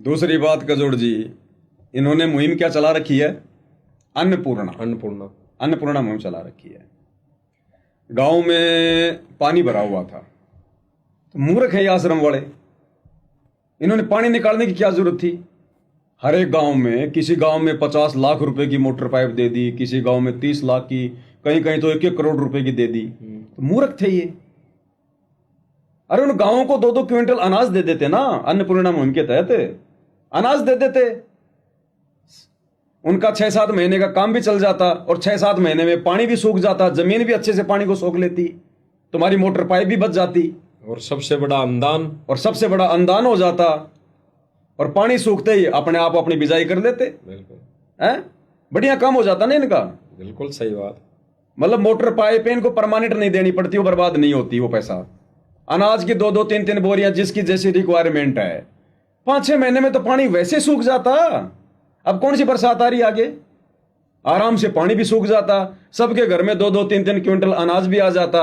दूसरी बात गजोड़ जी, इन्होंने मुहिम क्या चला रखी है? अन्नपूर्णा। अन्नपूर्णा अन्नपूर्णा मुहिम चला रखी है। गांव में पानी भरा हुआ था, तो मूर्ख है ये आश्रम वाले, इन्होंने पानी निकालने की क्या जरूरत थी? हर एक गांव में, किसी गांव में 50 लाख रुपए की मोटर पाइप दे दी, किसी गांव में 30 लाख की, कहीं कहीं तो 1-1 करोड़ रुपए की दे दी। तो मूर्ख थे ये। अरे उन गांवों को 2-2 क्विंटल अनाज दे देते ना, अन्नपूर्णा मुहिम के तहत अनाज दे देते, उनका 6-7 महीने का काम भी चल जाता, और 6-7 महीने में पानी भी सूख जाता, जमीन भी अच्छे से पानी को सोख लेती, तुम्हारी मोटर पाइप भी बच जाती, और सबसे बड़ा अनुदान हो जाता, और पानी सूखते ही अपने आप अपनी बिजाई कर लेते। बिल्कुल है, बढ़िया काम हो जाता ना इनका। बिल्कुल सही बात। मतलब मोटर पाइप इनको परमानेंट नहीं देनी पड़ती, वो बर्बाद नहीं होती वो पैसा। अनाज की 2-2 3-3 बोरियां जिसकी जैसी रिक्वायरमेंट है, 5-6 महीने में तो पानी वैसे सूख जाता। अब कौन सी बरसात आ रही आगे, आराम से पानी भी सूख जाता, सबके घर में 2-2 3-3 क्विंटल अनाज भी आ जाता।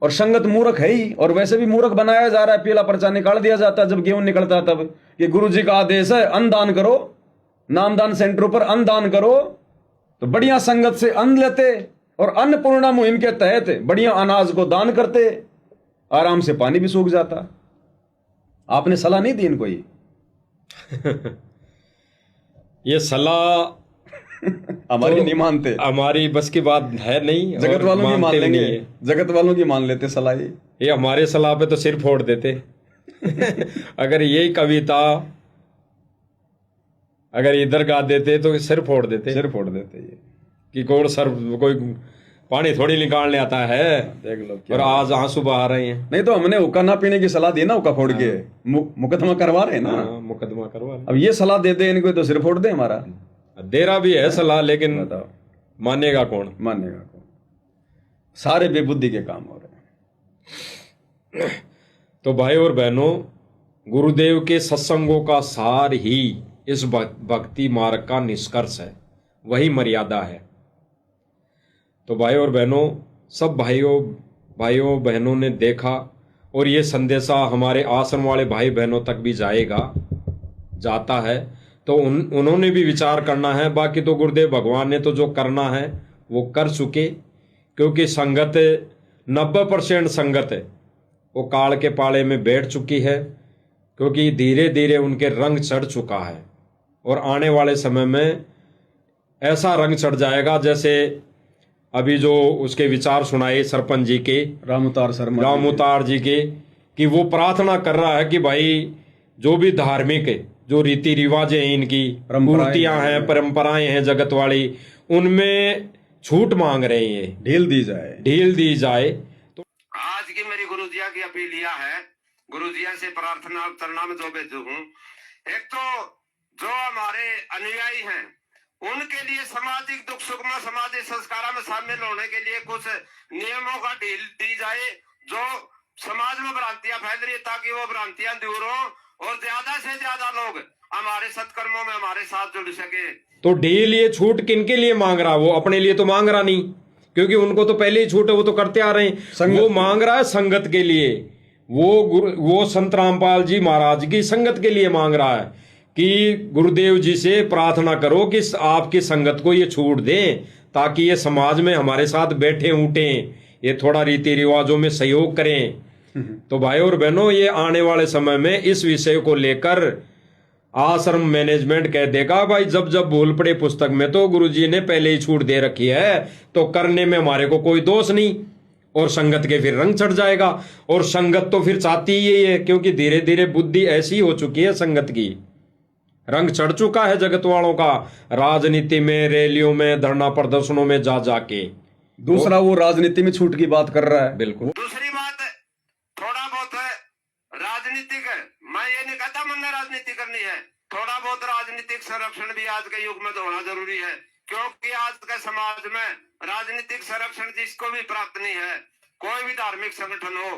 और संगत मूर्ख है ही, और वैसे भी मूर्ख बनाया जा रहा है। पीला पर्चा निकाल दिया जाता है जब गेहूं निकलता है, तब कि गुरुजी का आदेश है अन्नदान करो, नामदान सेंटरों पर अन्नदान करो। तो बढ़िया संगत से अन्न लेते, और अन्नपूर्णा मुहिम के तहत बढ़िया अनाज को दान करते, आराम से पानी भी सूख जाता। आपने सलाह नहीं दी इनको ये सलाह हमारी नहीं मानते, हमारी बस की बात है नहीं, जगत वालों की मान लेंगे, जगत वालों की मान लेते सलाह। ये हमारे सलाह पे तो सिर फोड़ देते। अगर यही कविता अगर इधर गा देते तो सिर फोड़ देते ये कि कोई पानी थोड़ी निकालने आता है, देख लो। और आज आंसू बहा रहे हैं। नहीं तो हमने हुक्का ना पीने की सलाह दी ना, हुक्का फोड़ के मुकदमा करवा रहे हैं ना। मुकदमा करवा रहे। अब ये सलाह दे दे इनको तो सिर फोड़ दे हमारा। दे रहा भी है सलाह, लेकिन बताओ मानेगा कौन? सारे बेबुद्धि के काम हो रहे हैं। तो भाई और बहनों, गुरुदेव के सत्संगों का सार ही इस भक्ति मार्ग का निष्कर्ष है, वही मर्यादा है। तो भाई और बहनों, सब भाइयों बहनों ने देखा, और ये संदेशा हमारे आश्रम वाले भाई बहनों तक भी जाता है। तो उन्होंने भी विचार करना है। बाकी तो गुरुदेव भगवान ने तो जो करना है वो कर चुके, क्योंकि संगत 90% संगत है वो काल के पाले में बैठ चुकी है, क्योंकि धीरे धीरे उनके रंग चढ़ चुका है। और आने वाले समय में ऐसा रंग चढ़ जाएगा, जैसे अभी जो उसके विचार सुनाए सरपंच जी के, रामउतार जी के, कि वो प्रार्थना कर रहा है कि भाई जो भी धार्मिक है, जो रीति रिवाज है, इनकी मूर्तियां हैं, परंपराएं हैं जगत वाली, उनमें छूट मांग रहे हैं, ढील दी जाए। तो आज की मेरी गुरुजिया की अपील यह है, गुरुजिया से प्रार्थना करना में जो भेजू हूँ, एक तो जो हमारे अनुयायी हैं उनके लिए सामाजिक दुख सुख में, सामाजिक संस्कारों में शामिल होने के लिए कुछ नियमों का ढील दी जाए। जो समाज में भ्रांतियां फैल रही है, ताकि वो भ्रांतियां दूर हो और ज्यादा से ज्यादा लोग हमारे सत्कर्मों में हमारे साथ जुड़ सके। तो ढील ये छूट किनके लिए मांग रहा? वो अपने लिए तो मांग रहा नहीं, क्योंकि उनको तो पहले ही छूट है, वो तो करते आ रहे हैं। वो मांग रहा है संगत के लिए, वो संत रामपाल जी महाराज की संगत के लिए मांग रहा है कि गुरुदेव जी से प्रार्थना करो कि आपकी संगत को ये छूट दें, ताकि ये समाज में हमारे साथ बैठे उठे, ये थोड़ा रीति रिवाजों में सहयोग करें। तो भाई और बहनों, ये आने वाले समय में इस विषय को लेकर आश्रम मैनेजमेंट कह देगा भाई, जब जब भूल पड़े पुस्तक में तो गुरुजी ने पहले ही छूट दे रखी है, तो करने में हमारे को कोई दोष नहीं। और संगत के फिर रंग चढ़ जाएगा, और संगत तो फिर चाहती ही यही है, क्योंकि धीरे धीरे बुद्धि ऐसी हो चुकी है, संगत की रंग चढ़ चुका है जगत वालों का, राजनीति में, रैलियों में, धरना प्रदर्शनों में जाके। दूसरा वो राजनीति में छूट की बात कर रहा है। बिल्कुल। दूसरी बात थोड़ा बहुत राजनीतिक, मैं ये नहीं कहता मैंने राजनीति करनी है, थोड़ा बहुत राजनीतिक संरक्षण भी आज के युग में तो होना जरूरी है, क्योंकि आज के समाज में राजनीतिक संरक्षण जिसको भी प्राप्त नहीं है, कोई भी धार्मिक संगठन हो,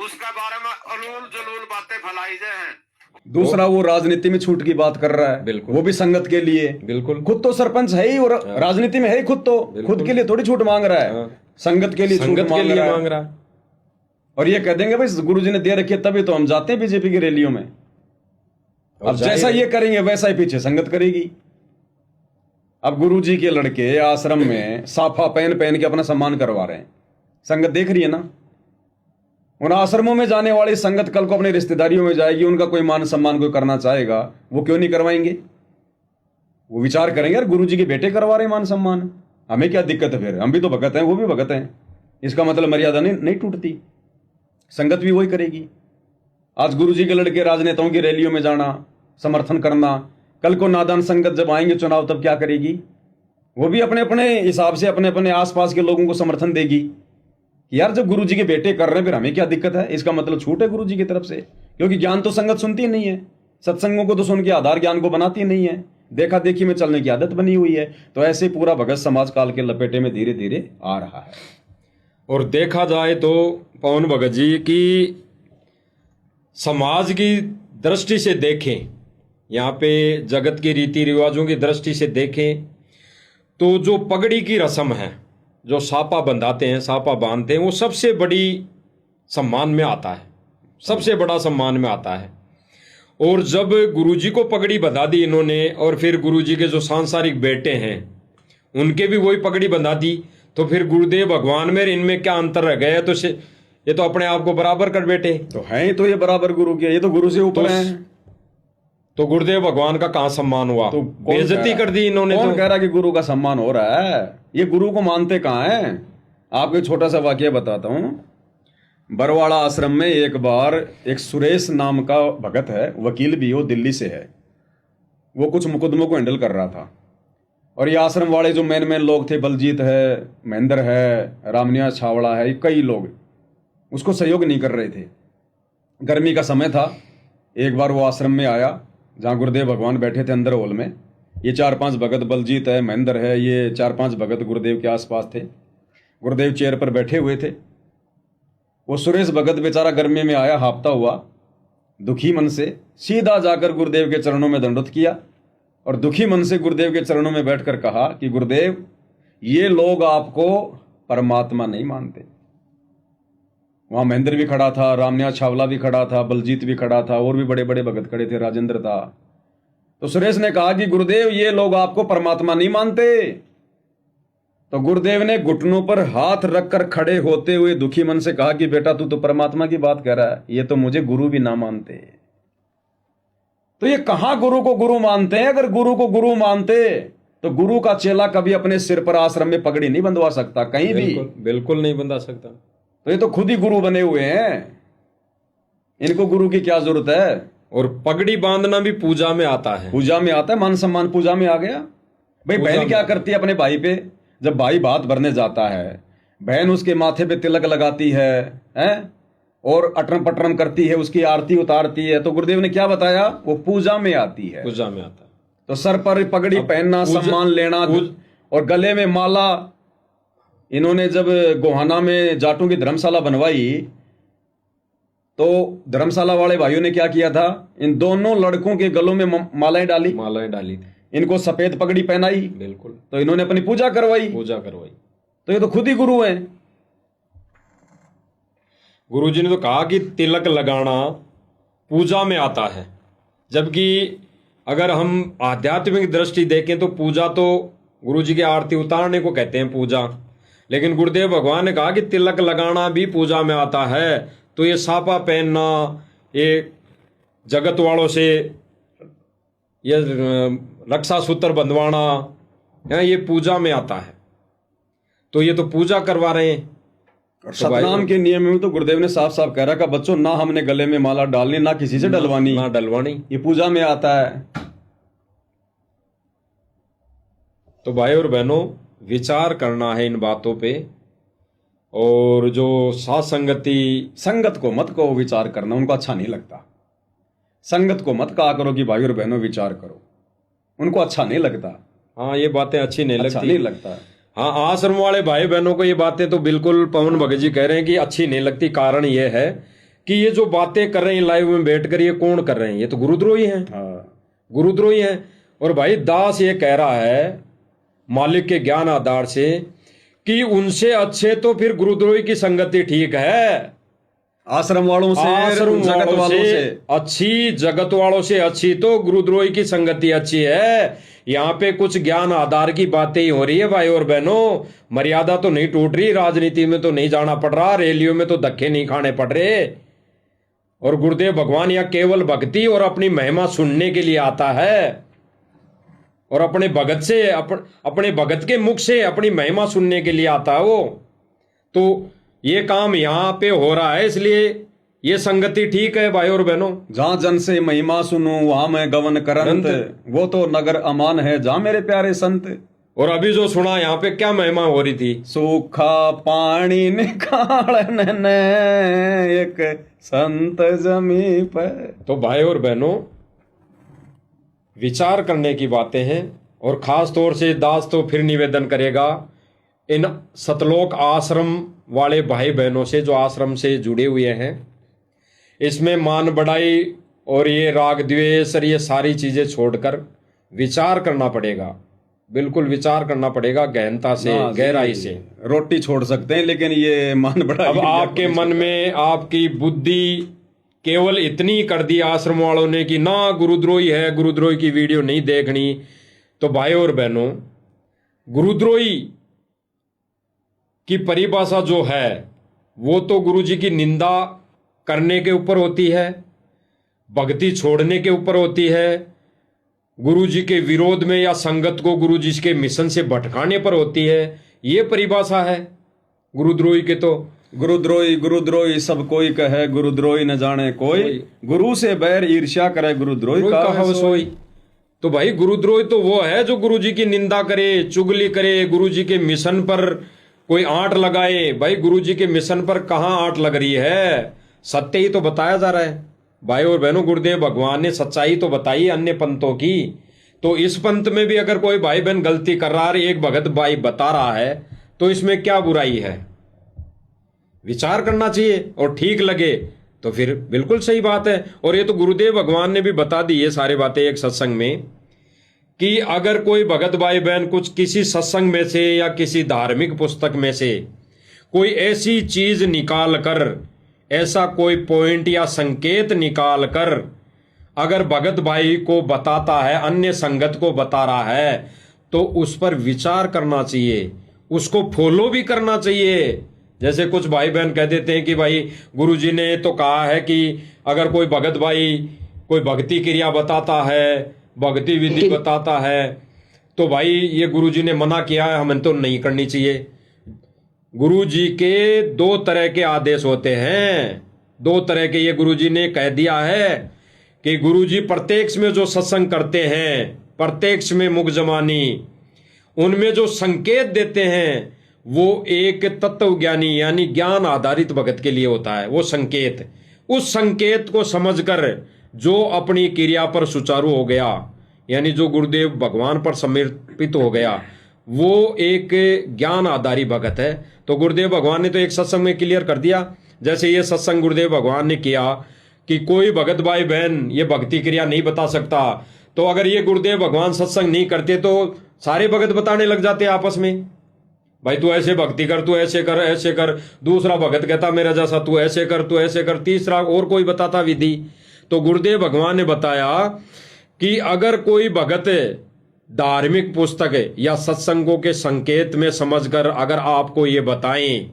उसके बारे में अनूल जलूल बातें फैलाई जाए हैं। दूसरा वो राजनीति में छूट की बात कर रहा है। बिल्कुल। वो भी संगत के लिए। बिल्कुल। खुद तो सरपंच है ही, और राजनीति में है ही, खुद के लिए थोड़ी छूट मांग रहा है, संगत के लिए छूट मांग रहा है। और ये कह देंगे भाई गुरुजी ने दे रखी है तभी तो हम जाते हैं बीजेपी की रैलियों में। अब जैसा ये करेंगे वैसा ही पीछे संगत करेगी। अब गुरुजी के लड़के आश्रम में साफा पहन पहन के अपना सम्मान करवा रहे हैं, संगत देख रही है ना। उन आश्रमों में जाने वाली संगत कल को अपनी रिश्तेदारियों में जाएगी, उनका कोई मान सम्मान कोई करना चाहेगा, वो क्यों नहीं करवाएंगे? वो विचार करेंगे यार गुरुजी के बेटे करवा रहे हैं मान सम्मान, हमें क्या दिक्कत है, फिर हम भी तो भगत हैं, वो भी भगत हैं, इसका मतलब मर्यादा नहीं टूटती। संगत भी वही करेगी। आज गुरुजी के लड़के राजनेताओं की रैलियों में जाना, समर्थन करना, कल को नादान संगत जब आएंगे चुनाव तब क्या करेगी? वो भी अपने अपने हिसाब से अपने अपने आसपास के लोगों को समर्थन देगी कि यार जब गुरुजी के बेटे कर रहे हैं फिर हमें क्या दिक्कत है, इसका मतलब छूट है गुरुजी की तरफ से। क्योंकि ज्ञान तो संगत सुनती नहीं है, सत्संगों को तो सुन के आधार ज्ञान को बनाती नहीं है, देखा देखी में चलने की आदत बनी हुई है। तो ऐसे पूरा भगत समाज काल के लपेटे में धीरे धीरे आ रहा है। और देखा जाए तो पवन भगत जी की समाज की दृष्टि से देखें, यहाँ पे जगत के रीति रिवाजों की दृष्टि से देखें तो जो पगड़ी की रस्म है, जो सापा बंधाते हैं, सापा बांधते हैं, वो सबसे बड़ी सम्मान में आता है, सबसे बड़ा सम्मान में आता है। और जब गुरुजी को पगड़ी बंधा दी इन्होंने और फिर गुरुजी के जो सांसारिक बेटे हैं उनके भी वही पगड़ी बंधा दी, तो फिर गुरुदेव भगवान में इनमें क्या अंतर रह गया? तो ये तो अपने आप को बराबर कर बैठे तो हैं, तो ये बराबर गुरु के, ये तो गुरु से ऊपर हैं। तो गुरुदेव भगवान का कहाँ सम्मान हुआ? तो बेइज्जती कर दी इन्होंने। कौन तो कह रहा कि गुरु का सम्मान हो रहा है? ये गुरु को मानते कहाँ हैं? आपको एक छोटा सा वाकया बताता हूँ। बरवाड़ा आश्रम में एक बार एक सुरेश नाम का भगत है, वकील भी हो, दिल्ली से है, वो कुछ मुकदमों को हैंडल कर रहा था। और ये आश्रम वाले जो मेन लोग थे, बलजीत है, महेंद्र है, रामनिया छावड़ा है, कई लोग उसको सहयोग नहीं कर रहे थे। गर्मी का समय था। एक बार वो आश्रम में आया जहाँ गुरुदेव भगवान बैठे थे अंदर हॉल में। ये 4-5 भगत, बलजीत है, महेंद्र है, ये 4-5 भगत गुरुदेव के आसपास थे। गुरुदेव चेयर पर बैठे हुए थे। वो सुरेश भगत बेचारा गर्मी में आया, हांफता हुआ, दुखी मन से सीधा जाकर गुरुदेव के चरणों में दंडवत किया और दुखी मन से गुरुदेव के चरणों में बैठकर कहा कि गुरुदेव, ये लोग आपको परमात्मा नहीं मानते। वहां महेंद्र भी खड़ा था, रामनिया छावला भी खड़ा था, बलजीत भी खड़ा था, और भी बड़े बड़े भगत खड़े थे, राजेंद्र था। तो सुरेश ने कहा कि गुरुदेव, ये लोग आपको परमात्मा नहीं मानते। तो गुरुदेव ने घुटनों पर हाथ रखकर खड़े होते हुए दुखी मन से कहा कि बेटा, तू तो परमात्मा की बात कह रहा है, ये तो मुझे गुरु भी ना मानते। तो ये कहां गुरु को गुरु मानते हैं? अगर गुरु को गुरु मानते तो गुरु का चेला कभी अपने सिर पर आश्रम में पगड़ी नहीं बंधवा सकता, कहीं भी बिल्कुल नहीं बंधा सकता। तो ये तो खुद ही गुरु बने हुए हैं, इनको गुरु की क्या जरूरत है? और पगड़ी बांधना भी पूजा में आता है। पूजा में आता है, मान सम्मान पूजा में आ गया। भाई बहन क्या करती है अपने भाई पे? जब भाई बात भरने जाता है, बहन उसके माथे पे तिलक लगाती है, और अटरम पटरम करती है, उसकी आरती उतारती है। तो गुरुदेव ने क्या बताया? वो पूजा में आती है, पूजा में आता है। तो सर पर पगड़ी पहनना, सम्मान लेना और गले में माला। इन्होंने जब गोहाना में जाटों की धर्मशाला बनवाई तो धर्मशाला वाले भाइयों ने क्या किया था? इन दोनों लड़कों के गलों में मालाएं डाली थी, इनको सफेद पगड़ी पहनाई। बिल्कुल। तो इन्होंने अपनी पूजा करवाई। तो ये तो खुद ही गुरु हैं। गुरुजी ने तो कहा कि तिलक लगाना पूजा में आता है, जबकि अगर हम आध्यात्मिक दृष्टि देखें तो पूजा तो गुरुजी की आरती उतारने को कहते हैं पूजा। लेकिन गुरुदेव भगवान ने कहा कि तिलक लगाना भी पूजा में आता है। तो ये सापा पहनना, ये जगत वालों से ये रक्षा सूत्र बंधवाना, ये पूजा में आता है। तो ये तो पूजा करवा रहे हैं। और सतनाम के नियम में तो गुरुदेव ने साफ साफ कह रहा कि बच्चों, ना हमने गले में माला डालनी, ना किसी से डलवानी, ये पूजा में आता है। तो भाई और बहनों, विचार करना है इन बातों पे। और जो साथ संगत को मत कहो विचार करना, उनको अच्छा नहीं लगता। संगत को मत कहा करो कि भाई और बहनों विचार करो, उनको अच्छा नहीं लगता। हाँ, ये बातें अच्छी नहीं लगता। हाँ, आश्रम वाले भाई बहनों को ये बातें तो बिल्कुल पवन भगत जी कह रहे हैं कि अच्छी नहीं लगती। कारण ये है कि ये जो बातें कर रहे हैं लाइव में बैठकर, ये कौन कर रहे हैं? ये तो गुरुद्रोही हैं। गुरुद्रोही हैं। और भाई दास ये कह रहा है मालिक के ज्ञान आधार से कि उनसे अच्छे तो फिर गुरुद्रोही की संगति ठीक है। आश्रम वालों से, आश्रम जगत वालों वालों से से अच्छी, जगत वालों से अच्छी तो गुरुद्रोही की संगति अच्छी है। यहाँ पे कुछ ज्ञान आधार की बातें ही हो रही है भाई और बहनों। मर्यादा तो नहीं टूट रही, राजनीति में तो नहीं जाना पड़ रहा, रैलियों में तो धक्के नहीं खाने पड़ रहे। और गुरुदेव भगवान यहाँ केवल भक्ति और अपनी महिमा सुनने के लिए आता है, और अपने भगत से, अपने भगत के मुख से अपनी महिमा सुनने के लिए आता है वो। तो ये काम यहाँ पे हो रहा है, इसलिए ये संगति ठीक है भाई और बहनों। जहाँ जन से महिमा सुनूं वहां मैं गवन करंत, वो तो नगर अमान है जहाँ मेरे प्यारे संत। और अभी जो सुना यहाँ पे क्या महिमा हो रही थी, सूखा पानी निकालने एक संत जमी पर। तो भाई और बहनों विचार करने की बातें हैं। और खास तौर से दास तो फिर निवेदन करेगा इन सतलोक आश्रम वाले भाई बहनों से जो आश्रम से जुड़े हुए हैं, इसमें मान बढ़ाई और ये राग द्वेष और ये सारी चीजें छोड़कर विचार करना पड़ेगा, बिल्कुल विचार करना पड़ेगा गहनता से, गहराई से। रोटी छोड़ सकते हैं लेकिन ये मान बढ़ाई। अब आपके मन में आपकी बुद्धि केवल इतनी कर दी आश्रम वालों ने कि ना गुरुद्रोही है, गुरुद्रोही की वीडियो नहीं देखनी। तो भाई और बहनों गुरुद्रोही की परिभाषा जो है वो तो गुरुजी की निंदा करने के ऊपर होती है, भक्ति छोड़ने के ऊपर होती है, गुरुजी के विरोध में या संगत को गुरुजी के मिशन से भटकाने पर होती है। ये परिभाषा है गुरुद्रोही के। तो गुरुद्रोही गुरुद्रोही सब कोई कहे, गुरुद्रोही न जाने कोई, गुरु से बैर ईर्ष्या करे, गुरुद्रोही का सोई। तो भाई गुरुद्रोही तो वो है जो गुरुजी की निंदा करे, चुगली करे, गुरुजी के मिशन पर कोई आंट लगाए। भाई गुरुजी के मिशन पर कहाँ आंट लग रही है, सत्य ही तो बताया जा रहा है। भाई और बहनों गुरुदेव भगवान ने सच्चाई तो बताई अन्य पंथों की, तो इस पंथ में भी अगर कोई भाई बहन गलती कर रहा है, एक भगत भाई बता रहा है, तो इसमें क्या बुराई है। विचार करना चाहिए और ठीक लगे तो फिर बिल्कुल सही बात है। और ये तो गुरुदेव भगवान ने भी बता दी ये सारी बातें एक सत्संग में, कि अगर कोई भगत भाई बहन कुछ किसी सत्संग में से या किसी धार्मिक पुस्तक में से कोई ऐसी चीज निकाल कर, ऐसा कोई पॉइंट या संकेत निकाल कर अगर भगत भाई को बताता है, अन्य संगत को बता रहा है, तो उस पर विचार करना चाहिए, उसको फॉलो भी करना चाहिए। जैसे कुछ भाई बहन कह देते हैं कि भाई गुरुजी ने तो कहा है कि अगर कोई भगत भाई कोई भक्ति क्रिया बताता है, भक्ति विधि बताता है, तो भाई ये गुरुजी ने मना किया है, हमें तो नहीं करनी चाहिए। गुरुजी के दो तरह के आदेश होते हैं, दो तरह के ये गुरुजी ने कह दिया है कि गुरुजी प्रत्यक्ष में जो सत्संग करते हैं, प्रत्यक्ष में मुख जमानी, उनमें जो संकेत देते हैं वो एक तत्व ज्ञानी यानी ज्ञान आधारित भगत के लिए होता है। वो संकेत, उस संकेत को समझकर जो अपनी क्रिया पर सुचारू हो गया, यानी जो गुरुदेव भगवान पर समर्पित हो गया, वो एक ज्ञान आधारी भगत है। तो गुरुदेव भगवान ने तो एक सत्संग में क्लियर कर दिया, जैसे ये सत्संग गुरुदेव भगवान ने किया कि कोई भगत भाई बहन ये भक्ति क्रिया नहीं बता सकता, तो अगर ये गुरुदेव भगवान सत्संग नहीं करते तो सारे भगत बताने लग जाते आपस में, भाई तू ऐसे भक्ति कर, तू ऐसे कर, ऐसे कर। दूसरा भगत कहता मेरा जैसा तू ऐसे कर, तू ऐसे कर। तीसरा और कोई बताता विधि। तो गुरुदेव भगवान ने बताया कि अगर कोई भगत धार्मिक पुस्तक या सत्संगों के संकेत में समझकर अगर आपको ये बताएं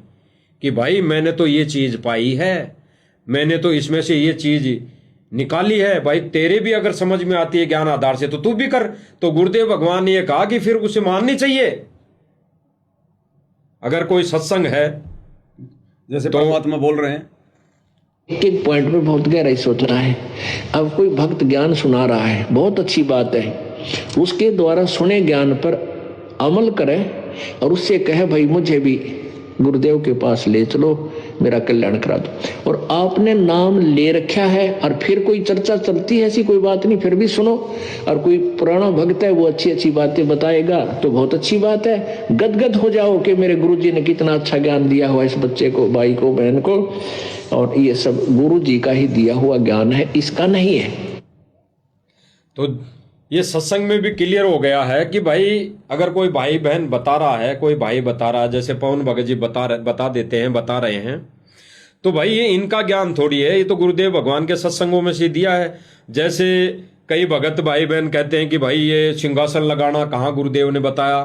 कि भाई मैंने तो ये चीज पाई है, मैंने तो इसमें से ये चीज निकाली है, भाई तेरे भी अगर समझ में आती है ज्ञान आधार से तो तू भी कर, तो गुरुदेव भगवान ने ये कहा कि फिर उसे माननी चाहिए। अगर कोई सत्संग है जैसे तो परमात्मा बोल रहे हैं, एक एक पॉइंट में बहुत गहराई सोचना है। अब कोई भक्त ज्ञान सुना रहा है, बहुत अच्छी बात है, उसके द्वारा सुने ज्ञान पर अमल करे और उससे कहे भाई मुझे भी गुरुदेव के पास ले चलो, मेरा कल्याण करा दो। और आपने नाम ले रखा है और फिर कोई चर्चा चलती है, ऐसी कोई बात नहीं, फिर भी सुनो। और कोई पुराना भक्त है वो अच्छी अच्छी बातें बताएगा तो बहुत अच्छी बात है, गदगद हो जाओ कि मेरे गुरुजी ने कितना अच्छा ज्ञान दिया हुआ इस बच्चे को, भाई को, बहन को, और ये सब गुरुजी का ही दिया हुआ ज्ञान है, इसका नहीं है। तो ये सत्संग में भी क्लियर हो गया है कि भाई अगर कोई भाई बहन बता रहा है, कोई भाई बता रहा है, जैसे पवन भगत जी बता देते हैं, बता रहे हैं, तो भाई ये इनका ज्ञान थोड़ी है, ये तो गुरुदेव भगवान के सत्संगों में से दिया है। जैसे कई भगत भाई बहन कहते हैं कि भाई ये सिंहासन लगाना कहाँ गुरुदेव ने बताया।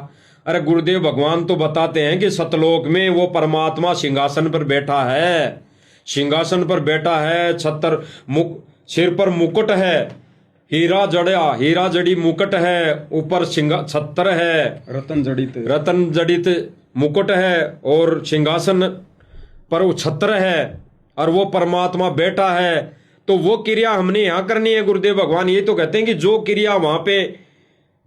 अरे गुरुदेव भगवान तो बताते हैं कि सतलोक में वो परमात्मा सिंहासन पर बैठा है, सिंहासन पर बैठा है, सिर पर मुकुट है, हीरा जड़ी मुकुट है, ऊपर छत्र है, रतन जड़ित मुकुट है, और सिंहासन पर वो छत्र है, और वो परमात्मा बैठा है। तो वो क्रिया हमने यहाँ करनी है। गुरुदेव भगवान ये तो कहते हैं कि जो क्रिया वहां पे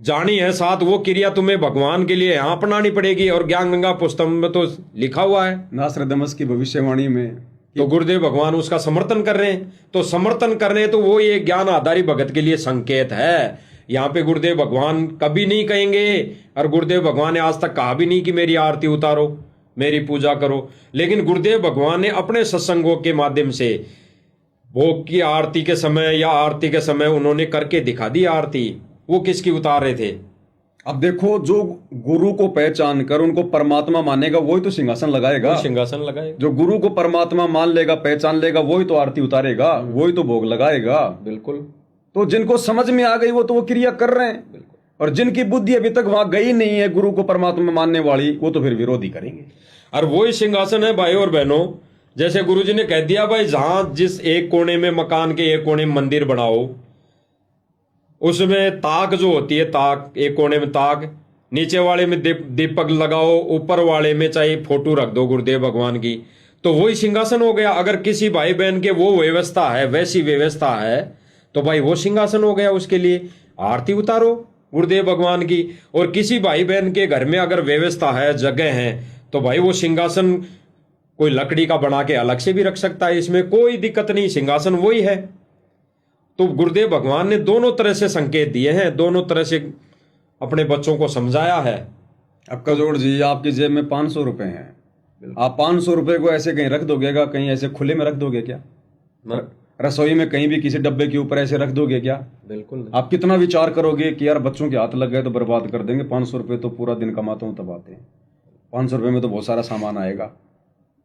जानी है साथ, वो क्रिया तुम्हें भगवान के लिए यहाँ अपनानी पड़ेगी। और ज्ञान गंगा पुस्तक में तो लिखा हुआ है, नास्त्रदमस की भविष्यवाणी में, तो गुरुदेव भगवान उसका समर्थन कर रहे हैं। तो समर्थन कर रहे हैं तो वो ये ज्ञान आधारी भगत के लिए संकेत है। यहाँ पे गुरुदेव भगवान कभी नहीं कहेंगे, और गुरुदेव भगवान ने आज तक कहा भी नहीं कि मेरी आरती उतारो, मेरी पूजा करो। लेकिन गुरुदेव भगवान ने अपने सत्संगों के माध्यम से भोग की आरती के समय या आरती के समय उन्होंने करके दिखा दी आरती। वो किसकी उतार रहे थे? अब देखो, जो गुरु को पहचान कर उनको परमात्मा मानेगा वही तो सिंहासन लगाएगा, सिंहासन लगाएगा। जो गुरु को परमात्मा मान लेगा, पहचान लेगा, वही तो आरती उतारेगा, वही तो भोग लगाएगा। बिल्कुल। तो जिनको समझ में आ गई वो तो वो क्रिया कर रहे हैं, और जिनकी बुद्धि अभी तक वहां गई नहीं है गुरु को परमात्मा मानने वाली, वो तो फिर विरोधी करेंगे। और वही सिंहासन है भाई और बहनों। जैसे गुरुजी ने कह दिया भाई, जहां जिस एक कोने में मकान के एक कोने में मंदिर बनाओ, उसमें ताक जो होती है, ताक एक कोने में ताक, नीचे वाले में दीपक लगाओ, ऊपर वाले में चाहे फोटो रख दो गुरुदेव भगवान की, तो वही सिंहासन हो गया। अगर किसी भाई बहन के वो व्यवस्था है, वैसी व्यवस्था है, तो भाई वो सिंहासन हो गया। उसके लिए आरती उतारो गुरुदेव भगवान की। और किसी भाई बहन के घर में अगर व्यवस्था है, जगह है, तो भाई वो सिंहासन कोई लकड़ी का बना के अलग से भी रख सकता है, इसमें कोई दिक्कत नहीं, सिंहासन वही है। तो गुरुदेव भगवान ने दोनों तरह से संकेत दिए हैं, दोनों तरह से अपने बच्चों को समझाया है। अब कजोड़ जी, आपकी जेब में 500 रुपए हैं, आप 500 रुपए को ऐसे कहीं रख दोगे क्या? कहीं ऐसे खुले में रख दोगे क्या? रसोई में कहीं भी किसी डब्बे के ऊपर ऐसे रख दोगे क्या? बिल्कुल। आप कितना विचार करोगे कि यार बच्चों के हाथ लग गए तो बर्बाद कर देंगे, 500 रुपए तो पूरा दिन कमाता हूं तब आते हैं, 500 रुपए में तो बहुत सारा सामान आएगा।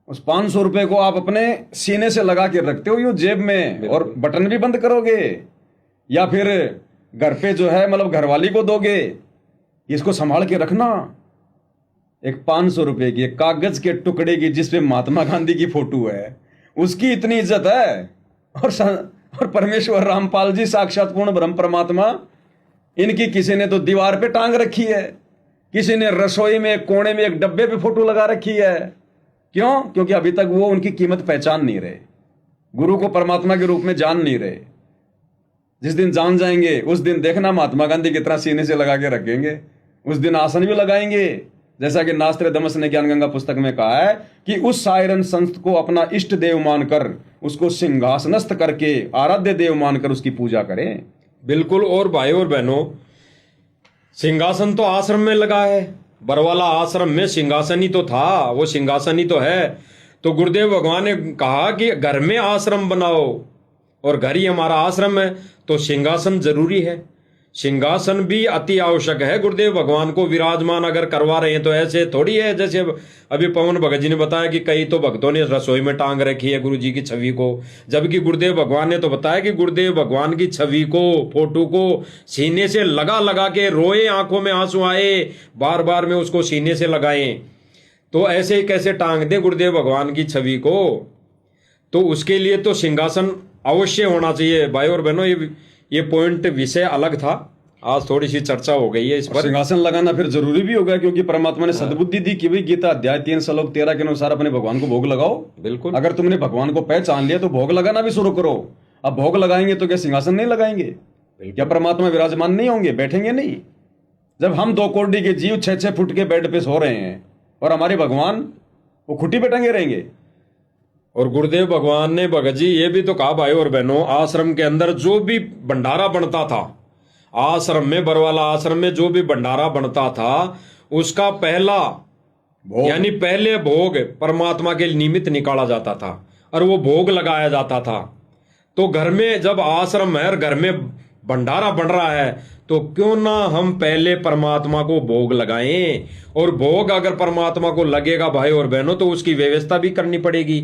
उस 500 रुपए को आप अपने सीने से लगा के रखते हो, यूं जेब में, और बटन भी बंद करोगे, या फिर घर पे जो है मतलब घरवाली को दोगे? इसको संभाल के रखना। एक 500 रुपए की एक कागज के टुकड़े की जिसपे महात्मा गांधी की फोटो है, उसकी इतनी इज्जत है। और परमेश्वर रामपाल जी साक्षात पूर्ण ब्रह्म परमात्मा, इनकी किसी ने तो दीवार पे टांग रखी है, किसी ने रसोई में एक कोने में एक डब्बे पे फोटो लगा रखी है। क्यों? क्योंकि अभी तक वो उनकी कीमत पहचान नहीं रहे, गुरु को परमात्मा के रूप में जान नहीं रहे। जिस दिन जान जाएंगे उस दिन देखना महात्मा गांधी कितना सीने से लगा के रखेंगे, उस दिन आसन भी लगाएंगे। जैसा कि नास्त्रदमस ने ज्ञान गंगा पुस्तक में कहा है कि उस सायरन संत को अपना इष्ट देव मानकर, उसको सिंहासनस्थ करके, आराध्य देव मानकर उसकी पूजा करें। बिल्कुल। और भाई और बहनों, सिंहासन तो आश्रम में लगा है, बरवाला आश्रम में सिंहासन ही तो था, वो सिंहासन ही तो है। तो गुरुदेव भगवान ने कहा कि घर में आश्रम बनाओ, और घर ही हमारा आश्रम है, तो सिंहासन जरूरी है। सिंहासन भी अति आवश्यक है। गुरुदेव भगवान को विराजमान अगर करवा रहे हैं तो ऐसे थोड़ी है जैसे अभी पवन भगत जी ने बताया कि कई तो भक्तों ने रसोई में टांग रखी है गुरु जी की छवि को, जबकि गुरुदेव भगवान ने तो बताया कि गुरुदेव भगवान की छवि को, फोटो को सीने से लगा लगा के रोए, आंखों में आंसू आए, बार बार में उसको सीने से लगाएं। तो ऐसे ही कैसे टांग दें गुरुदेव भगवान की छवि को? तो उसके लिए तो सिंहासन अवश्य होना चाहिए। भाई और बहनों, ये पॉइंट विषय अलग था, आज थोड़ी सी चर्चा हो गई है इस पर। सिंहासन लगाना फिर जरूरी भी होगा, क्योंकि परमात्मा ने सद्बुद्धि दी कि भाई गीता अध्याय 3 श्लोक 13 के अनुसार अपने भगवान को भोग लगाओ। बिल्कुल। अगर तुमने भगवान को पहचान लिया तो भोग लगाना भी शुरू करो। अब भोग लगाएंगे तो क्या सिंहासन नहीं लगाएंगे? क्या परमात्मा विराजमान नहीं होंगे, बैठेंगे नहीं? जब हम 2 कोड़ी के जीव 6-6 फुट के बेड पे सो रहे हैं और हमारे भगवान वो खुट्टी पे टंगे रहेंगे। और गुरुदेव भगवान ने भगत जी ये भी तो कहा भाई और बहनों, आश्रम के अंदर जो भी भंडारा बनता था, आश्रम में, बरवाला आश्रम में जो भी भंडारा बनता था, उसका पहला यानी पहले भोग परमात्मा के निमित्त निकाला जाता था और वो भोग लगाया जाता था। तो घर में जब आश्रम है और घर में भंडारा बन रहा है, तो क्यों ना हम पहले परमात्मा को भोग लगाएं। और भोग अगर परमात्मा को लगेगा भाई और बहनों, तो उसकी व्यवस्था भी करनी पड़ेगी।